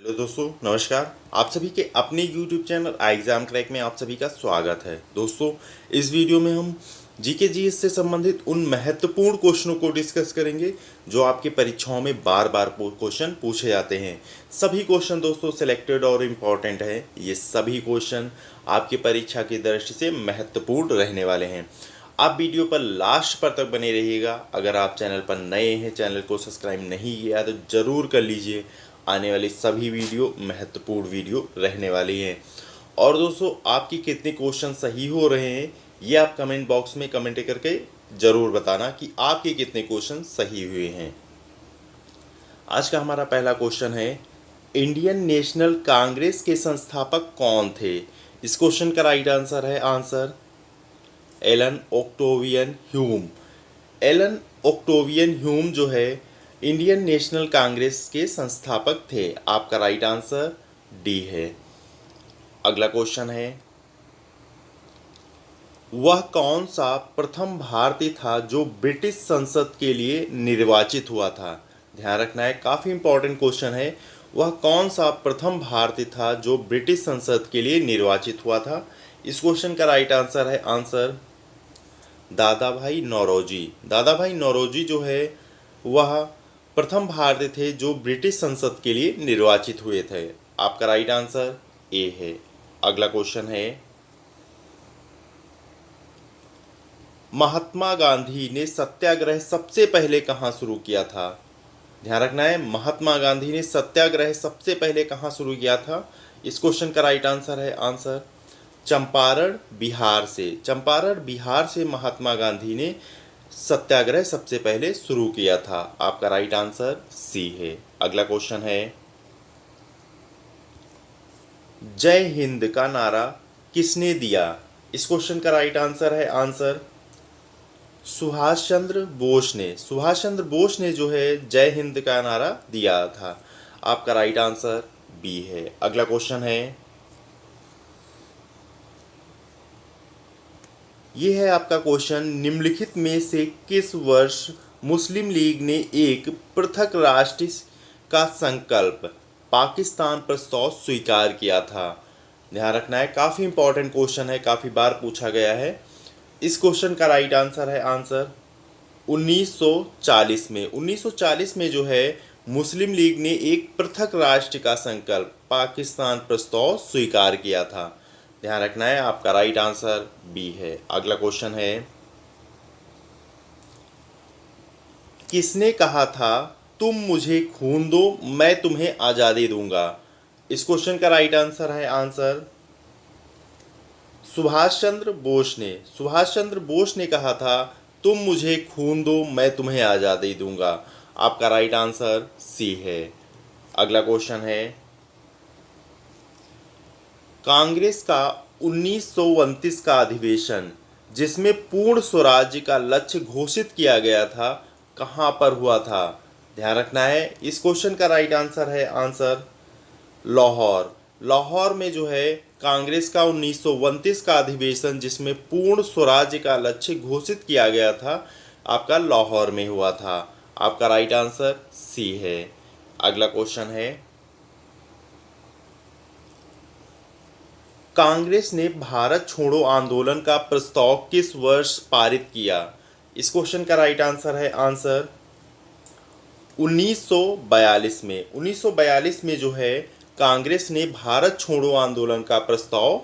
Hello दोस्तों, नमस्कार। आप सभी के अपने YouTube चैनल एग्ज़ाम क्रैक में आप सभी का स्वागत है। दोस्तों, इस वीडियो में हम जीके जीएस से संबंधित उन महत्वपूर्ण क्वेश्चनों को डिस्कस करेंगे जो आपके परीक्षाओं में बार बार क्वेश्चन पूछे जाते हैं। सभी क्वेश्चन दोस्तों सिलेक्टेड और इम्पॉर्टेंट हैं। ये सभी क्वेश्चन आपकी परीक्षा की दृष्टि से महत्वपूर्ण रहने वाले हैं। आप वीडियो पर लास्ट पर तक बने रहिएगा। अगर आप चैनल पर नए हैं, चैनल को सब्सक्राइब नहीं किया तो ज़रूर कर लीजिए। आने वाली सभी वीडियो महत्वपूर्ण वीडियो रहने वाली हैं। और दोस्तों, आपकी कितने क्वेश्चन सही हो रहे हैं ये आप कमेंट बॉक्स में कमेंट करके ज़रूर बताना कि आपके कितने क्वेश्चन सही हुए हैं। आज का हमारा पहला क्वेश्चन है, इंडियन नेशनल कांग्रेस के संस्थापक कौन थे? इस क्वेश्चन का राइट आंसर है एलन ओक्टेवियन ह्यूम। एलन ओक्टेवियन ह्यूम जो है इंडियन नेशनल कांग्रेस के संस्थापक थे। आपका राइट आंसर डी है। अगला क्वेश्चन है, वह कौन सा प्रथम भारतीय था जो ब्रिटिश संसद के लिए निर्वाचित हुआ था? ध्यान रखना है, काफ़ी इंपॉर्टेंट क्वेश्चन है। वह कौन सा प्रथम भारतीय था जो ब्रिटिश संसद के लिए निर्वाचित हुआ था? इस क्वेश्चन का राइट आंसर है दादा भाई नौरोजी। दादा भाई नौरोजी जो है वह प्रथम भारतीय थे जो ब्रिटिश संसद के लिए निर्वाचित हुए थे। आपका राइट आंसर ए है। अगला क्वेश्चन है, महात्मा गांधी ने सत्याग्रह सबसे पहले कहाँ शुरू किया था? ध्यान रखना है, महात्मा गांधी ने सत्याग्रह सबसे पहले कहाँ शुरू किया था? इस क्वेश्चन का राइट आंसर है चंपारण बिहार से। चंपारण बिहार से महात्मा गांधी ने सत्याग्रह सबसे पहले शुरू किया था। आपका राइट आंसर सी है। अगला क्वेश्चन है, जय हिंद का नारा किसने दिया? इस क्वेश्चन का राइट आंसर है सुभाष चंद्र बोस ने। सुभाष चंद्र बोस ने जो है जय हिंद का नारा दिया था। आपका राइट आंसर बी है। अगला क्वेश्चन है, ये है आपका क्वेश्चन, निम्नलिखित में से किस वर्ष मुस्लिम लीग ने एक पृथक राष्ट्र का संकल्प पाकिस्तान प्रस्ताव स्वीकार किया था? ध्यान रखना है, काफ़ी इंपॉर्टेंट क्वेश्चन है, काफ़ी बार पूछा गया है। इस क्वेश्चन का राइट आंसर है 1940 में। 1940 में जो है मुस्लिम लीग ने एक पृथक राष्ट्र का संकल्प पाकिस्तान प्रस्ताव स्वीकार किया था। ध्यान रखना है, आपका राइट आंसर बी है। अगला क्वेश्चन है, किसने कहा था तुम मुझे खून दो मैं तुम्हें आज़ादी दूंगा? इस क्वेश्चन का राइट आंसर है सुभाष चंद्र बोस ने। सुभाष चंद्र बोस ने कहा था तुम मुझे खून दो मैं तुम्हें आज़ादी दूंगा। आपका राइट आंसर सी है। अगला क्वेश्चन है, कांग्रेस का 1929 का अधिवेशन जिसमें पूर्ण स्वराज्य का लक्ष्य घोषित किया गया था कहाँ पर हुआ था? ध्यान रखना है, इस क्वेश्चन का राइट आंसर है लाहौर। लाहौर में जो है कांग्रेस का 1929 का अधिवेशन जिसमें पूर्ण स्वराज्य का लक्ष्य घोषित किया गया था आपका लाहौर में हुआ था। आपका राइट आंसर सी है। अगला क्वेश्चन है, कांग्रेस ने भारत छोड़ो आंदोलन का प्रस्ताव किस वर्ष पारित किया? इस क्वेश्चन का राइट आंसर है 1942 में। 1942 में जो है कांग्रेस ने भारत छोड़ो आंदोलन का प्रस्ताव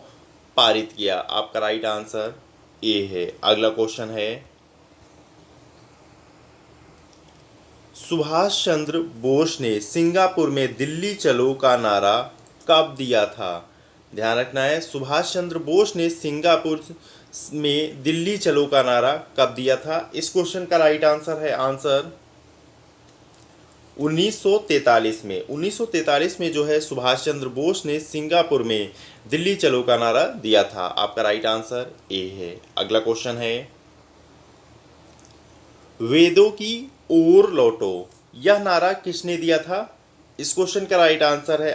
पारित किया। आपका राइट आंसर ए है। अगला क्वेश्चन है, सुभाष चंद्र बोस ने सिंगापुर में दिल्ली चलो का नारा कब दिया था? ध्यान रखना है, सुभाष चंद्र बोस ने सिंगापुर में दिल्ली चलो का नारा कब दिया था? इस क्वेश्चन का राइट आंसर है 1943 में। 1943 में जो है सुभाष चंद्र बोस ने सिंगापुर में दिल्ली चलो का नारा दिया था। आपका राइट आंसर ए है। अगला क्वेश्चन है, वेदों की ओर लौटो यह नारा किसने दिया था? इस क्वेश्चन का राइट आंसर है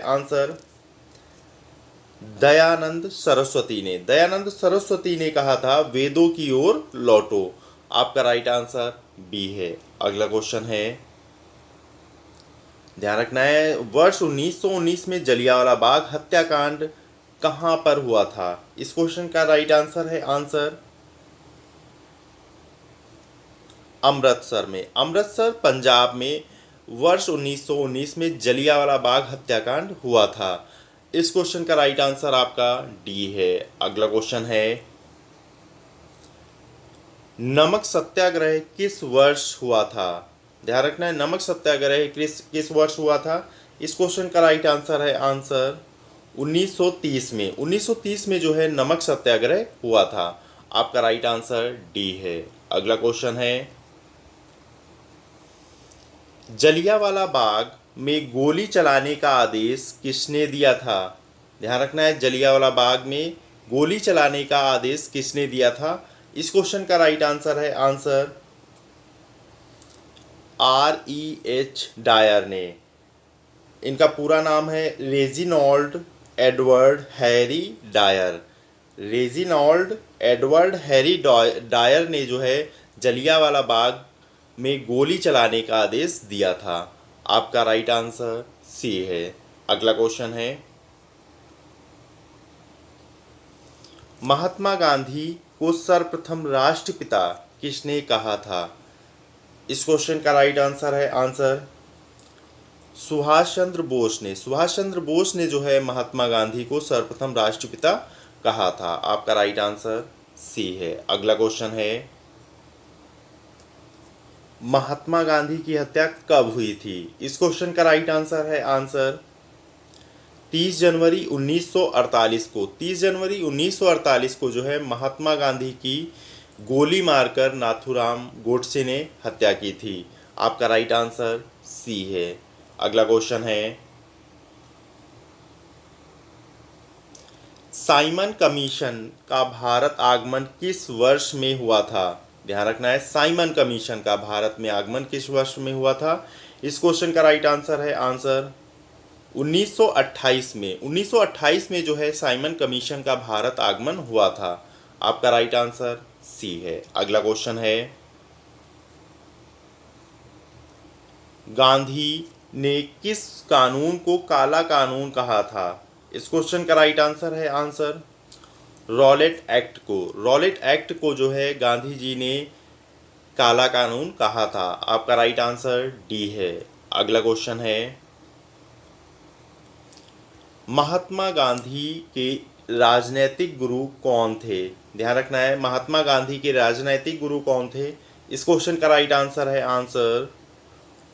दयानंद सरस्वती ने। दयानंद सरस्वती ने कहा था वेदों की ओर लौटो। आपका राइट आंसर बी है। अगला क्वेश्चन है, ध्यान रखना है। वर्ष 1919 में जलियांवाला बाग हत्याकांड कहाँ पर हुआ था? इस क्वेश्चन का राइट आंसर है आंसर अमृतसर में। अमृतसर पंजाब में वर्ष 1919 में जलियांवाला बाग हत्याकांड हुआ था। इस क्वेश्चन का राइट आंसर आपका डी है। अगला क्वेश्चन है, नमक सत्याग्रह किस वर्ष हुआ था? ध्यान रखना है, नमक सत्याग्रह किस वर्ष हुआ था? इस क्वेश्चन का राइट आंसर है आंसर 1930 में। 1930 में जो है नमक सत्याग्रह हुआ था। आपका राइट आंसर डी है। अगला क्वेश्चन है, जलियांवाला बाग में गोली चलाने का आदेश किसने दिया था? ध्यान रखना है, जलियांवाला बाग में गोली चलाने का आदेश किसने दिया था? इस क्वेश्चन का राइट आंसर है आंसर R.E.H. डायर ने। इनका पूरा नाम है Reginald Edward Harry Dyer. Reginald Edward Harry Dyer ने जो है जलियांवाला बाग में गोली चलाने का आदेश दिया था। आपका राइट आंसर सी है। अगला क्वेश्चन है, महात्मा गांधी को सर्वप्रथम राष्ट्रपिता किसने कहा था? इस क्वेश्चन का राइट आंसर है आंसर सुभाष चंद्र बोस ने। सुभाष चंद्र बोस ने जो है महात्मा गांधी को सर्वप्रथम राष्ट्रपिता कहा था। आपका राइट आंसर सी है। अगला क्वेश्चन है, महात्मा गांधी की हत्या कब हुई थी? इस क्वेश्चन का राइट आंसर है आंसर 30 जनवरी 1948 को। 30 जनवरी 1948 को जो है महात्मा गांधी की गोली मारकर नाथूराम गोडसे ने हत्या की थी। आपका राइट आंसर सी है। अगला क्वेश्चन है, साइमन कमीशन का भारत आगमन किस वर्ष में हुआ था? ध्यान रखना है, साइमन कमीशन का भारत में आगमन किस वर्ष में हुआ था? इस क्वेश्चन का राइट आंसर है आंसर 1928 में। 1928 में जो है साइमन कमीशन का भारत आगमन हुआ था। आपका राइट आंसर सी है। अगला क्वेश्चन है, गांधी ने किस कानून को काला कानून कहा था? इस क्वेश्चन का राइट आंसर है आंसर रॉलेट एक्ट को। रॉलेट एक्ट को जो है गांधी जी ने काला कानून कहा था। आपका राइट आंसर डी है। अगला क्वेश्चन है, महात्मा गांधी के राजनैतिक गुरु कौन थे? ध्यान रखना है, महात्मा गांधी के राजनैतिक गुरु कौन थे? इस क्वेश्चन का राइट आंसर है आंसर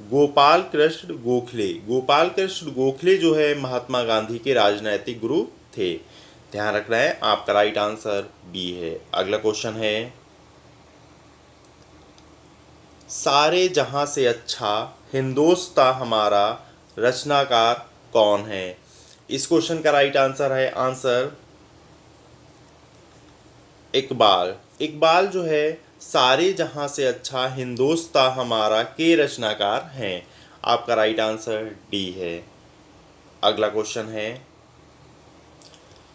गोपाल कृष्ण गोखले। गोपाल कृष्ण गोखले जो है महात्मा गांधी के राजनैतिक गुरु थे। ध्यान रखना है, आपका राइट आंसर बी है। अगला क्वेश्चन है, सारे जहां से अच्छा हिंदोस्तां हमारा रचनाकार कौन है? इस क्वेश्चन का राइट आंसर है आंसर इकबाल। इकबाल जो है सारे जहां से अच्छा हिंदोस्तां हमारा के रचनाकार हैं। आपका राइट आंसर डी है। अगला क्वेश्चन है,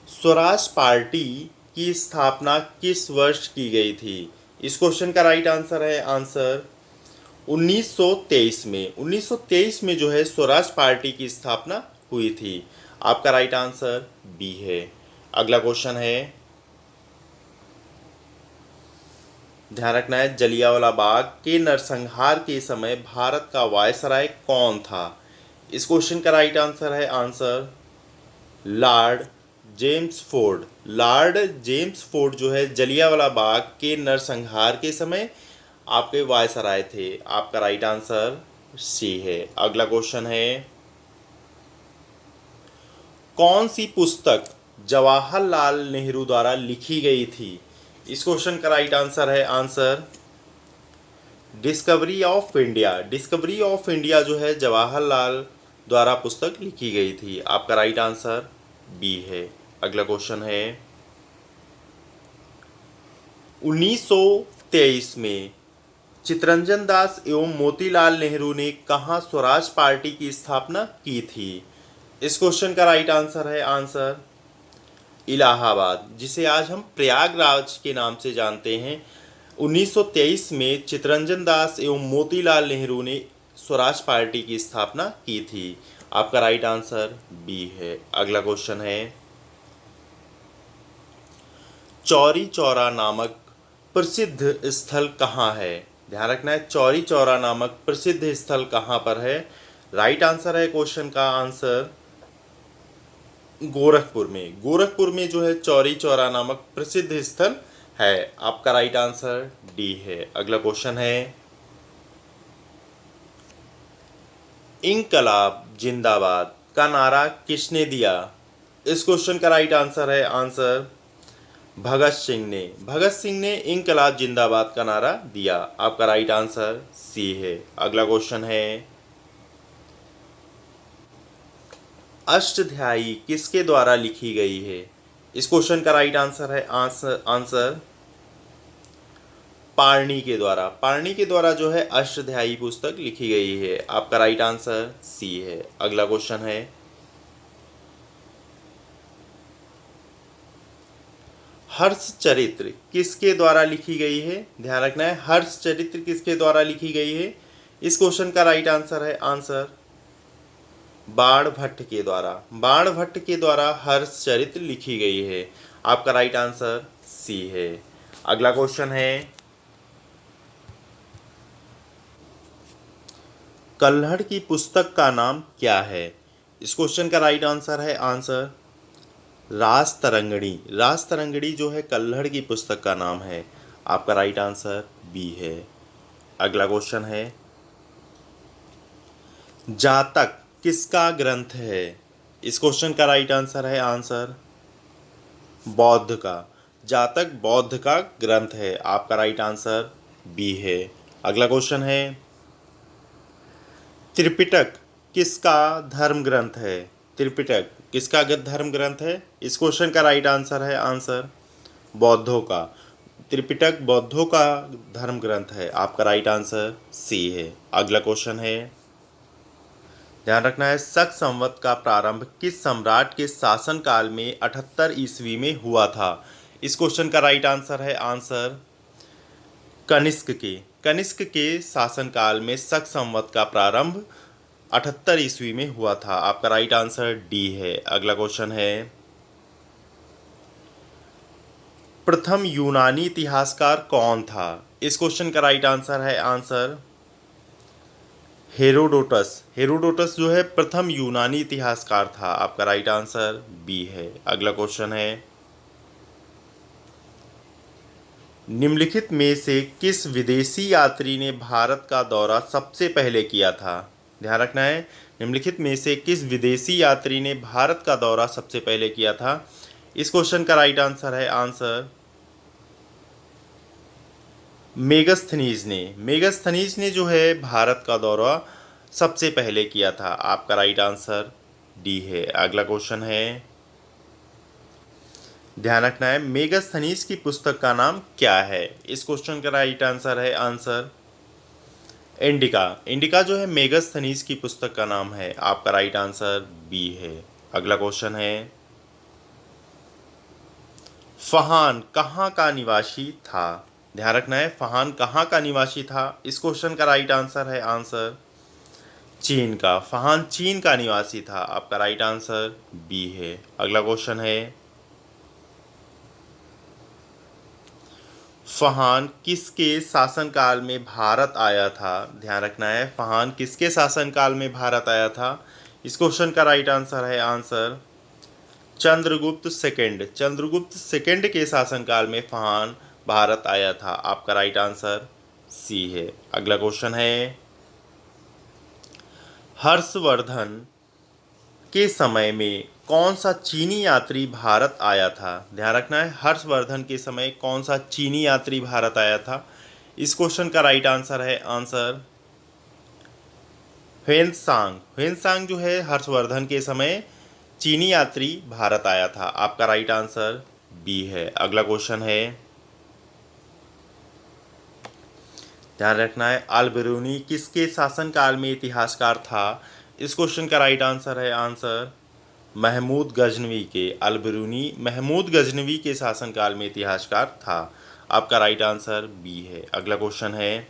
स्वराज पार्टी की स्थापना किस वर्ष की गई थी? इस क्वेश्चन का राइट आंसर है आंसर 1923 में। 1923 में जो है स्वराज पार्टी की स्थापना हुई थी। आपका राइट आंसर बी है। अगला क्वेश्चन है, ध्यान रखना है, जलियांवाला बाग के नरसंहार के समय भारत का वायसराय कौन था? इस क्वेश्चन का राइट आंसर है answer Lord James Ford. Lord James Ford जो है जलियांवाला बाग के नरसंहार के समय आपके वायसराय थे। आपका राइट आंसर सी है। अगला क्वेश्चन है, कौन सी पुस्तक जवाहरलाल नेहरू द्वारा लिखी गई थी? इस क्वेश्चन का राइट आंसर है answer discovery of India. Discovery of India जो है जवाहरलाल द्वारा पुस्तक लिखी गई थी। आपका राइट आंसर बी है। अगला क्वेश्चन है, 1923 में चित्तरंजन दास एवं मोतीलाल नेहरू ने कहाँ स्वराज पार्टी की स्थापना की थी? इस क्वेश्चन का राइट आंसर है आंसर इलाहाबाद, जिसे आज हम प्रयागराज के नाम से जानते हैं। 1923 में चित्तरंजन दास एवं मोतीलाल नेहरू ने स्वराज पार्टी की स्थापना की थी? आपका राइट आंसर बी है। अगला क्वेश्चन है, चौरी चौरा नामक प्रसिद्ध स्थल कहाँ है? ध्यान रखना है, चौरी चौरा नामक प्रसिद्ध स्थल कहाँ पर है? राइट आंसर है क्वेश्चन का आंसर गोरखपुर में। गोरखपुर में जो है चौरी चौरा नामक प्रसिद्ध स्थल है। आपका राइट आंसर डी है। अगला क्वेश्चन है, इनकलाब जिंदाबाद का नारा किसने दिया? इस क्वेश्चन का राइट आंसर है आंसर भगत सिंह ने। भगत सिंह ने इनकलाब जिंदाबाद का नारा दिया। आपका राइट आंसर सी है। अगला क्वेश्चन है, अष्टध्यायी किसके द्वारा लिखी गई है? इस क्वेश्चन का राइट आंसर है आंसर पारणी के द्वारा। पारणी के द्वारा जो है अष्टध्यायी पुस्तक लिखी गई है। आपका राइट आंसर सी है। अगला क्वेश्चन है, हर्ष चरित्र किसके द्वारा लिखी गई है? ध्यान रखना है, हर्ष चरित्र किसके द्वारा लिखी गई है? इस क्वेश्चन का राइट आंसर है आंसर बाणभट्ट के द्वारा। बाणभट्ट के द्वारा हर्ष चरित्र लिखी गई है। आपका राइट आंसर सी है। अगला क्वेश्चन है, कल्हड़ की पुस्तक का नाम क्या है? इस क्वेश्चन का राइट आंसर है आंसर रास तरंगणी। रास तरंगणी जो है कल्हड़ की पुस्तक का नाम है। आपका राइट आंसर बी है। अगला क्वेश्चन है, जातक किसका ग्रंथ है? इस क्वेश्चन का राइट आंसर है आंसर बौद्ध का। जातक बौद्ध का ग्रंथ है। आपका राइट आंसर बी है। अगला क्वेश्चन है, त्रिपिटक किसका धर्म ग्रंथ है? त्रिपिटक किसका धर्म ग्रंथ है? इस क्वेश्चन का राइट आंसर है आंसर बौद्धों का। त्रिपिटक बौद्धों का धर्म ग्रंथ है। आपका राइट आंसर सी है। अगला क्वेश्चन है, ध्यान रखना है, शक संवत का प्रारंभ किस सम्राट के शासनकाल में 78 ईस्वी में हुआ था? इस क्वेश्चन का राइट आंसर है आंसर कनिष्क के। कनिष्क के शासनकाल में शक संवत का प्रारंभ 78 ईस्वी में हुआ था। आपका राइट आंसर डी है। अगला क्वेश्चन है, प्रथम यूनानी इतिहासकार कौन था? इस क्वेश्चन का राइट आंसर है आंसर हेरोडोटस। हेरोडोटस जो है प्रथम यूनानी इतिहासकार था। आपका राइट आंसर बी है। अगला क्वेश्चन है, निम्नलिखित में से किस विदेशी यात्री ने भारत का दौरा सबसे पहले किया था? ध्यान रखना है, निम्नलिखित में से किस विदेशी यात्री ने भारत का दौरा सबसे पहले किया था? इस क्वेश्चन का राइट आंसर है आंसर मेगस्थनीज ने। मेगस्थनीज ने जो है भारत का दौरा सबसे पहले किया था। आपका राइट आंसर डी है। अगला क्वेश्चन है, ध्यान रखना है, मेगस्थनीज की पुस्तक का नाम क्या है? इस क्वेश्चन का राइट आंसर है आंसर इंडिका। इंडिका जो है मेगस्थनीज की पुस्तक का नाम है। आपका राइट आंसर बी है। अगला क्वेश्चन है, फहान कहाँ का निवासी था? ध्यान रखना है, फहान कहाँ का निवासी था? इस क्वेश्चन का राइट आंसर है आंसर चीन का। फहान चीन का निवासी था। आपका राइट आंसर बी है। अगला क्वेश्चन है, फहान किसके शासनकाल में भारत आया था? ध्यान रखना है, फहान किसके शासनकाल में भारत आया था? इस क्वेश्चन का राइट आंसर है answer Chandragupta second. Chandragupta second के शासनकाल में फहान भारत आया था। आपका राइट आंसर सी है। अगला क्वेश्चन है, हर्षवर्धन के समय में कौन सा चीनी यात्री भारत आया था? ध्यान रखना है, हर्षवर्धन के समय कौन सा चीनी यात्री भारत आया था? इस क्वेश्चन का राइट आंसर है आंसर ह्वेनसांग। ह्वेनसांग जो है हर्षवर्धन के समय चीनी यात्री भारत आया था। आपका राइट आंसर बी है। अगला क्वेश्चन है, ध्यान रखना है, अल-बिरूनी किसके शासनकाल में इतिहासकार था? इस क्वेश्चन का राइट आंसर है आंसर महमूद गजनवी के। अल-बिरूनी महमूद गजनवी के शासनकाल में इतिहासकार था। आपका राइट आंसर बी है। अगला क्वेश्चन है,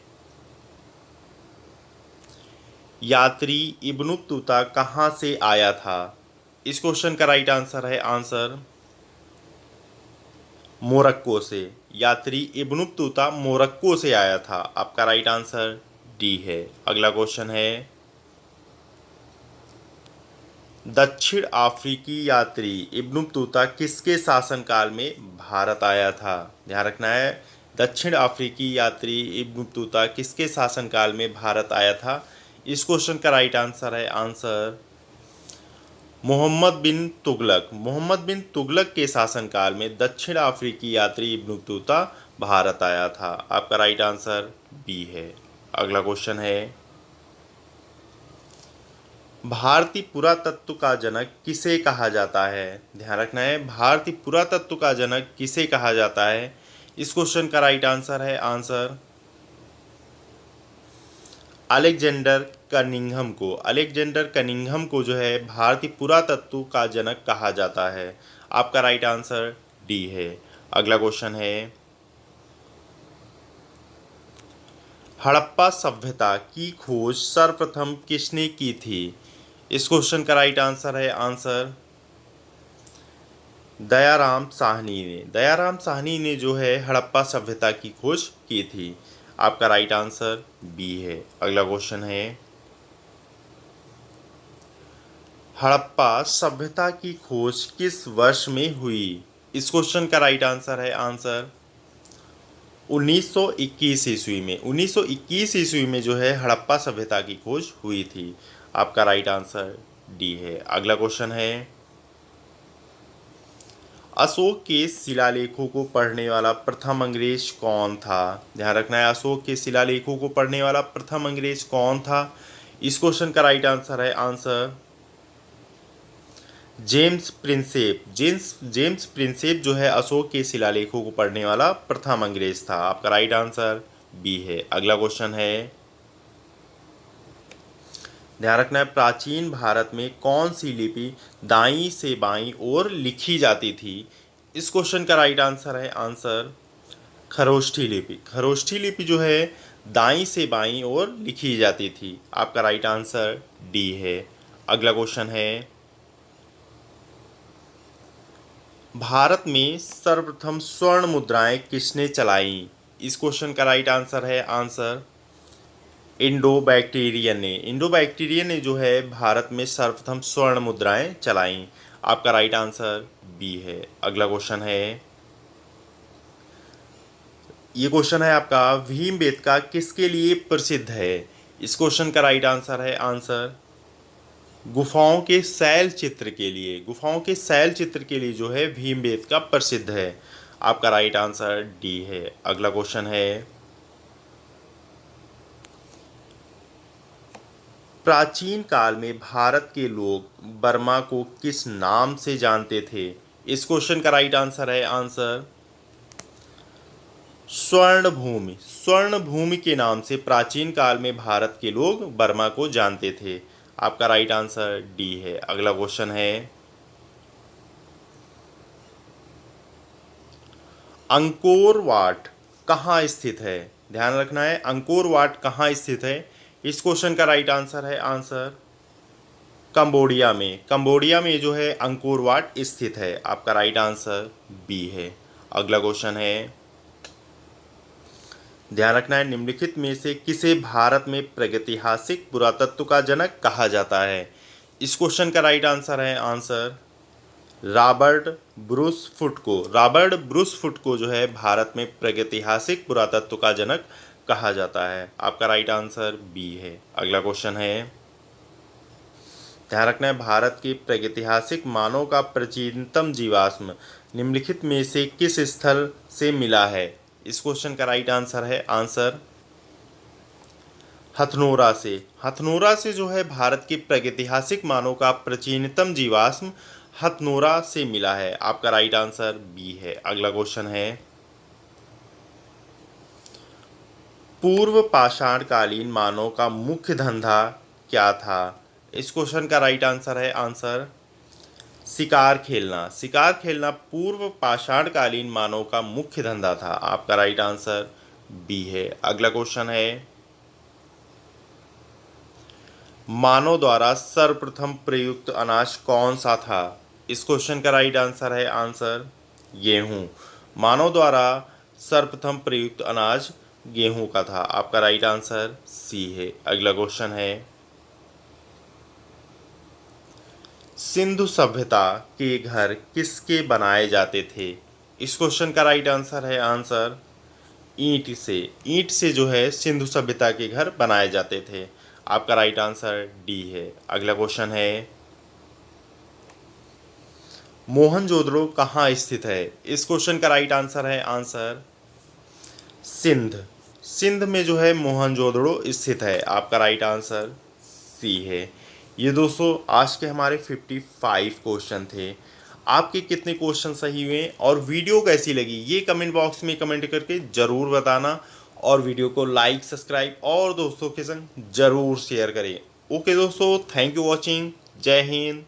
यात्री इब्न बतूता कहाँ से आया था? इस क्वेश्चन का राइट आंसर है आंसर मोरक्को से। यात्री इब्न बतूता मोरक्को से आया था। आपका राइट आंसर डी है। अगला क्वेश्चन है, दक्षिण अफ्रीकी यात्री इब्न बतूता किसके शासनकाल में भारत आया था? ध्यान रखना है, दक्षिण अफ्रीकी यात्री इब्न बतूता किसके शासनकाल में भारत आया था? इस क्वेश्चन का राइट आंसर है आंसर मोहम्मद बिन तुगलक। मोहम्मद बिन तुगलक के शासनकाल में दक्षिण अफ्रीकी यात्री इब्न बतूता भारत आया था। आपका राइट आंसर बी है। अगला क्वेश्चन है, भारतीय पुरातत्व का जनक किसे कहा जाता है? ध्यान रखना है, भारतीय पुरातत्व का जनक किसे कहा जाता है? इस क्वेश्चन का राइट आंसर है आंसर अलेक्जेंडर कनिंघम को। अलेक्जेंडर कनिंघम को जो है भारतीय पुरातत्व का जनक कहा जाता है। आपका राइट आंसर डी है। अगला क्वेश्चन है, हड़प्पा सभ्यता की खोज सर्वप्रथम किसने की थी? इस क्वेश्चन का राइट आंसर है आंसर दयाराम साहनी ने। दयाराम साहनी ने जो है हड़प्पा सभ्यता की खोज की थी। आपका राइट आंसर बी है। अगला क्वेश्चन है, हड़प्पा सभ्यता की खोज किस वर्ष में हुई? इस क्वेश्चन का राइट आंसर है आंसर 1921 ईस्वी में। 1921 ईस्वी में जो है हड़प्पा सभ्यता की खोज हुई थी। आपका राइट आंसर डी है। अगला क्वेश्चन है, अशोक के शिलालेखों को पढ़ने वाला प्रथम अंग्रेज कौन था? ध्यान रखना है, अशोक के शिलालेखों को पढ़ने वाला प्रथम अंग्रेज कौन था? इस क्वेश्चन का राइट आंसर है answer James Prinsep. James Prinsep जो है अशोक के शिलालेखों को पढ़ने वाला प्रथम अंग्रेज था। आपका राइट आंसर बी है। अगला क्वेश्चन है, ध्यान रखना है, प्राचीन भारत में कौन सी लिपि दाईं से बाईं ओर लिखी जाती थी? इस क्वेश्चन का राइट आंसर है आंसर खरोष्ठी लिपि। खरोष्ठी लिपि जो है दाईं से बाईं ओर लिखी जाती थी। आपका राइट आंसर डी है। अगला क्वेश्चन है, भारत में सर्वप्रथम स्वर्ण मुद्राएं किसने चलाई? इस क्वेश्चन का राइट आंसर है आंसर इंडो बैक्टीरियन ने। इंडो बैक्टीरियन ने जो है भारत में सर्वप्रथम स्वर्ण मुद्राएं चलाई। आपका राइट आंसर बी है। अगला क्वेश्चन है, ये क्वेश्चन है आपका, भीमबेटका किसके लिए प्रसिद्ध है? इस क्वेश्चन का राइट आंसर है आंसर गुफाओं के शैल चित्र के लिए। गुफाओं के शैल चित्र के लिए जो है भीमबेटका प्रसिद्ध है। आपका राइट आंसर डी है। अगला क्वेश्चन है, प्राचीन काल में भारत के लोग बर्मा को किस नाम से जानते थे? इस क्वेश्चन का राइट आंसर है आंसर स्वर्ण भूमि। स्वर्ण भूमि के नाम से प्राचीन काल में भारत के लोग बर्मा को जानते थे। आपका राइट आंसर डी है। अगला क्वेश्चन है, अंकोर वाट कहाँ स्थित है? ध्यान रखना है, अंकोर वाट कहाँ स्थित है? इस क्वेश्चन का राइट आंसर है आंसर कंबोडिया में। कंबोडिया में जो है अंकोर वाट स्थित है। आपका राइट आंसर बी है। अगला क्वेश्चन है, ध्यान रखना है, निम्नलिखित में से किसे भारत में प्रागैतिहासिक पुरातत्व का जनक कहा जाता है? इस क्वेश्चन का राइट आंसर है आंसर रॉबर्ट ब्रूस फुट को। रॉबर्ट ब्रूस फुट को जो है भारत में प्रागैतिहासिक पुरातत्व का जनक कहा जाता है। आपका राइट आंसर बी है। अगला क्वेश्चन है, ध्यान रखना है, भारत के प्रागैतिहासिक मानव का प्राचीनतम जीवाश्म निम्नलिखित में से किस स्थल से मिला है? इस क्वेश्चन का राइट आंसर है आंसर हथनोरा से। हथनोरा से जो है भारत के प्रागैतिहासिक मानव का प्राचीनतम जीवाश्म हथनोरा से मिला है। आपका राइट आंसर बी है। अगला क्वेश्चन है, पूर्व पाषाणकालीन मानव का मुख्य धंधा क्या था? इस क्वेश्चन का राइट आंसर है आंसर शिकार खेलना। शिकार खेलना पूर्व पाषाणकालीन मानव का मुख्य धंधा था। आपका राइट आंसर बी है। अगला क्वेश्चन है, मानव द्वारा सर्वप्रथम प्रयुक्त अनाज कौन सा था? इस क्वेश्चन का राइट आंसर है आंसर गेहूं। मानव द्वारा सर्वप्रथम प्रयुक्त अनाज गेहूं का था। आपका राइट आंसर सी है। अगला क्वेश्चन है, सिंधु सभ्यता के घर किसके बनाए जाते थे? इस क्वेश्चन का राइट आंसर है आंसर ईंट से। ईंट से जो है सिंधु सभ्यता के घर बनाए जाते थे। आपका राइट आंसर डी है। अगला क्वेश्चन है, मोहनजोदड़ो कहाँ स्थित है? इस क्वेश्चन का राइट आंसर है आंसर सिंध। सिंध में जो है मोहनजोदड़ो स्थित है। आपका राइट आंसर सी है। ये दोस्तों आज के हमारे 55 क्वेश्चन थे। आपके कितने क्वेश्चन सही हुए और वीडियो कैसी लगी ये कमेंट बॉक्स में कमेंट करके ज़रूर बताना, और वीडियो को लाइक, सब्सक्राइब और दोस्तों के संग ज़रूर शेयर करें। ओके दोस्तों, थैंक यू वॉचिंग। जय हिंद।